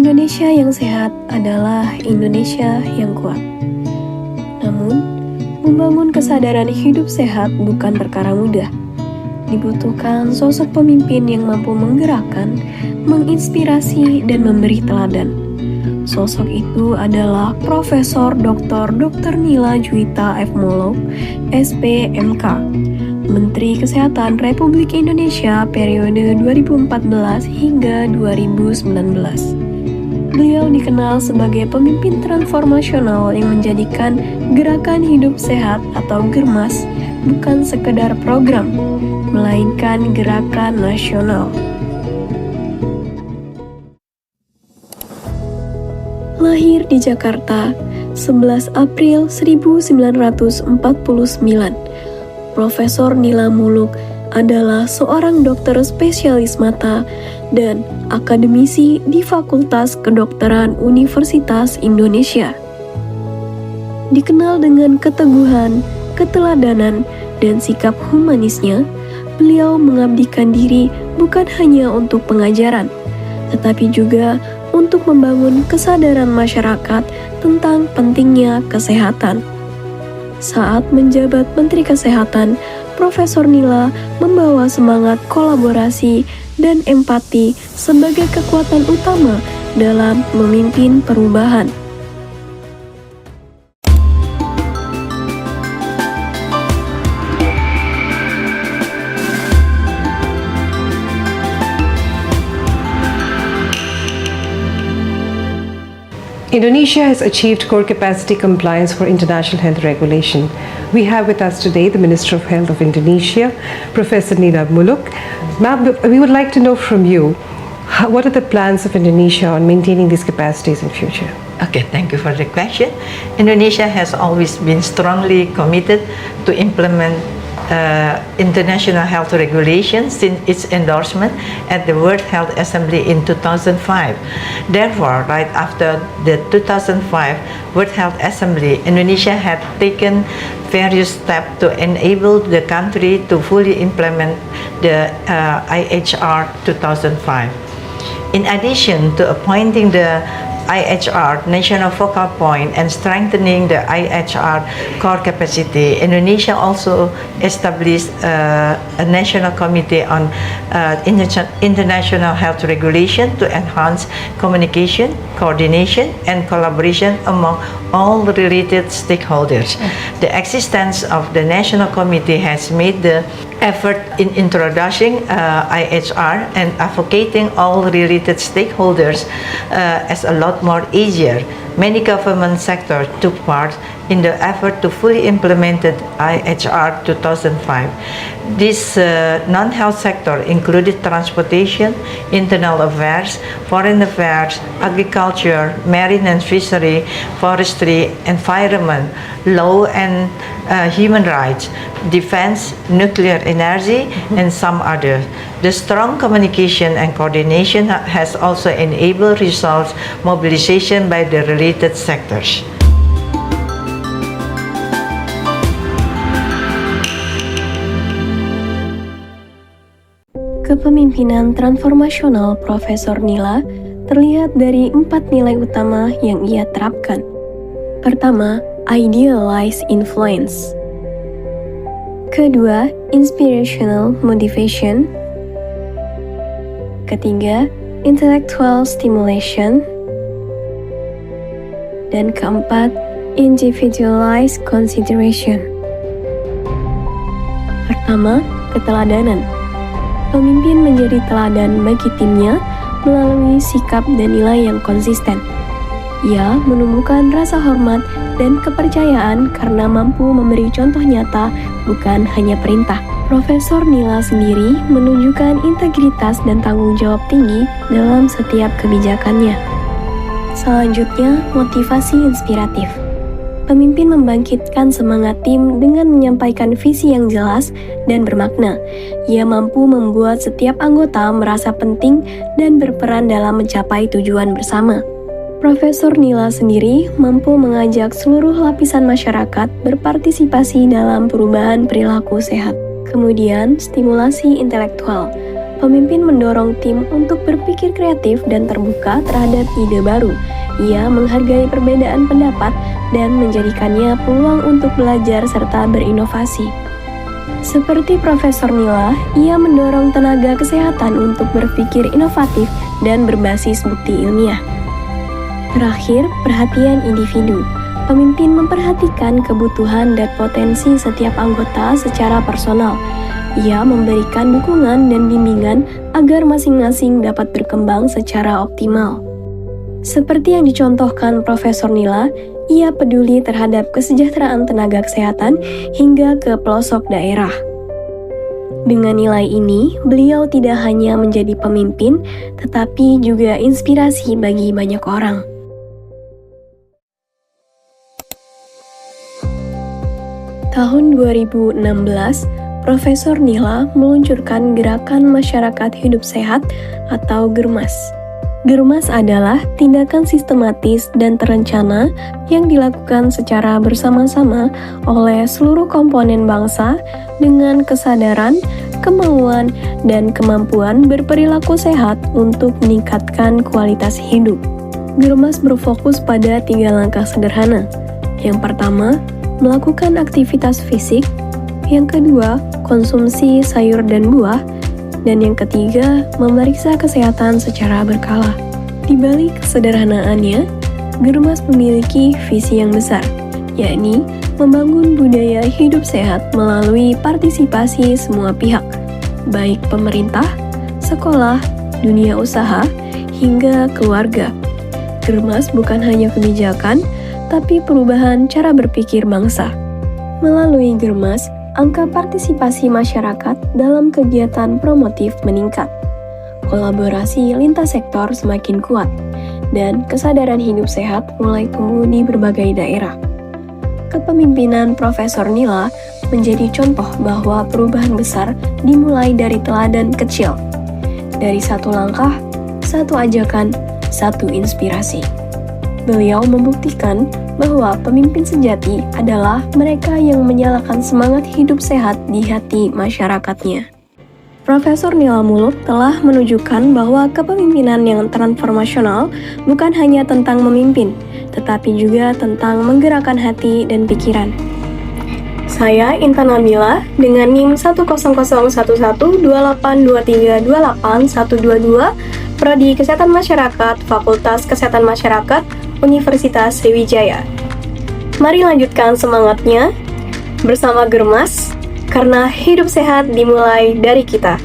Indonesia yang sehat adalah Indonesia yang kuat. Namun, membangun kesadaran hidup sehat bukan perkara mudah. Dibutuhkan sosok pemimpin yang mampu menggerakkan, menginspirasi, dan memberi teladan. Sosok itu adalah Profesor Dr. Nila Juwita F. Muluk, SPMK, Menteri Kesehatan Republik Indonesia periode 2014 hingga 2019. Beliau dikenal sebagai pemimpin transformasional yang menjadikan Gerakan Hidup Sehat atau GERMAS bukan sekedar program, melainkan gerakan nasional. Lahir di Jakarta, 11 April 1949, Profesor Nila Muluk adalah seorang dokter spesialis mata dan akademisi di Fakultas Kedokteran Universitas Indonesia. Dikenal dengan keteguhan, keteladanan, dan sikap humanisnya, beliau mengabdikan diri bukan hanya untuk pengajaran, tetapi juga untuk membangun kesadaran masyarakat tentang pentingnya kesehatan. Saat menjabat Menteri Kesehatan, Profesor Nila membawa semangat kolaborasi dan empati sebagai kekuatan utama dalam memimpin perubahan. Indonesia has achieved core capacity compliance for international health regulation. We have with us today the Minister of Health of Indonesia, Professor Nila Muluk. Ma'am, we would like to know from you, what are the plans of Indonesia on maintaining these capacities in future? Okay, thank you for the question. Indonesia has always been strongly committed to implement international health regulations since its endorsement at the World Health Assembly in 2005. Therefore, right after the 2005 World Health Assembly, Indonesia had taken various steps to enable the country to fully implement the IHR 2005. In addition to appointing the IHR National Focal Point and strengthening the IHR core capacity, Indonesia also established a national committee on international health regulation to enhance communication, coordination, and collaboration among all related stakeholders. The existence of the national committee has made the effort in introducing IHR and advocating all related stakeholders as a lot more easier. Many government sectors took part in the effort to fully implement IHR 2005. This non-health sector included transportation, internal affairs, foreign affairs, agriculture, marine and fishery, forestry, environment, law and human rights, defense, nuclear energy, and some others. The strong communication and coordination has also enabled results mobilization by the related sectors. Kepemimpinan transformasional Profesor Nila terlihat dari 4 nilai utama yang ia terapkan. Pertama, idealize influence. Kedua, inspirational motivation. Ketiga, intellectual stimulation. Dan keempat, individualized consideration. Pertama, keteladanan. Pemimpin menjadi teladan bagi timnya melalui sikap dan nilai yang konsisten. Ia menumbuhkan rasa hormat dan kepercayaan karena mampu memberi contoh nyata, bukan hanya perintah. Profesor Nila sendiri menunjukkan integritas dan tanggung jawab tinggi dalam setiap kebijakannya. Selanjutnya, motivasi inspiratif. Pemimpin membangkitkan semangat tim dengan menyampaikan visi yang jelas dan bermakna. Ia mampu membuat setiap anggota merasa penting dan berperan dalam mencapai tujuan bersama. Profesor Nila sendiri mampu mengajak seluruh lapisan masyarakat berpartisipasi dalam perubahan perilaku sehat. Kemudian, stimulasi intelektual. Pemimpin mendorong tim untuk berpikir kreatif dan terbuka terhadap ide baru. Ia menghargai perbedaan pendapat dan menjadikannya peluang untuk belajar serta berinovasi. Seperti Profesor Nila, ia mendorong tenaga kesehatan untuk berpikir inovatif dan berbasis bukti ilmiah. Terakhir, perhatian individu. Pemimpin memperhatikan kebutuhan dan potensi setiap anggota secara personal. Ia memberikan dukungan dan bimbingan agar masing-masing dapat berkembang secara optimal. Seperti yang dicontohkan Profesor Nila, ia peduli terhadap kesejahteraan tenaga kesehatan hingga ke pelosok daerah. Dengan nilai ini, beliau tidak hanya menjadi pemimpin, tetapi juga inspirasi bagi banyak orang. Tahun 2016, Profesor Nila meluncurkan Gerakan Masyarakat Hidup Sehat atau GERMAS. GERMAS adalah tindakan sistematis dan terencana yang dilakukan secara bersama-sama oleh seluruh komponen bangsa dengan kesadaran, kemauan, dan kemampuan berperilaku sehat untuk meningkatkan kualitas hidup. GERMAS berfokus pada 3 langkah sederhana. Yang pertama, melakukan aktivitas fisik. Yang kedua, konsumsi sayur dan buah. Dan yang ketiga, memeriksa kesehatan secara berkala. Di balik kesederhanaannya, GERMAS memiliki visi yang besar, yakni membangun budaya hidup sehat melalui partisipasi semua pihak, baik pemerintah, sekolah, dunia usaha, hingga keluarga. GERMAS bukan hanya kebijakan, tapi perubahan cara berpikir bangsa. Melalui GERMAS, angka partisipasi masyarakat dalam kegiatan promotif meningkat, kolaborasi lintas sektor semakin kuat, dan kesadaran hidup sehat mulai tumbuh di berbagai daerah. Kepemimpinan Profesor Nila menjadi contoh bahwa perubahan besar dimulai dari teladan kecil, dari satu langkah, satu ajakan, satu inspirasi. Beliau membuktikan bahwa pemimpin sejati adalah mereka yang menyalakan semangat hidup sehat di hati masyarakatnya. Profesor Nila Muluk telah menunjukkan bahwa kepemimpinan yang transformasional bukan hanya tentang memimpin, tetapi juga tentang menggerakkan hati dan pikiran. Saya Intan Nabila dengan NIM 100112823281122, Prodi Kesehatan Masyarakat, Fakultas Kesehatan Masyarakat, Universitas Sriwijaya. Mari lanjutkan semangatnya bersama GERMAS, karena hidup sehat dimulai dari kita.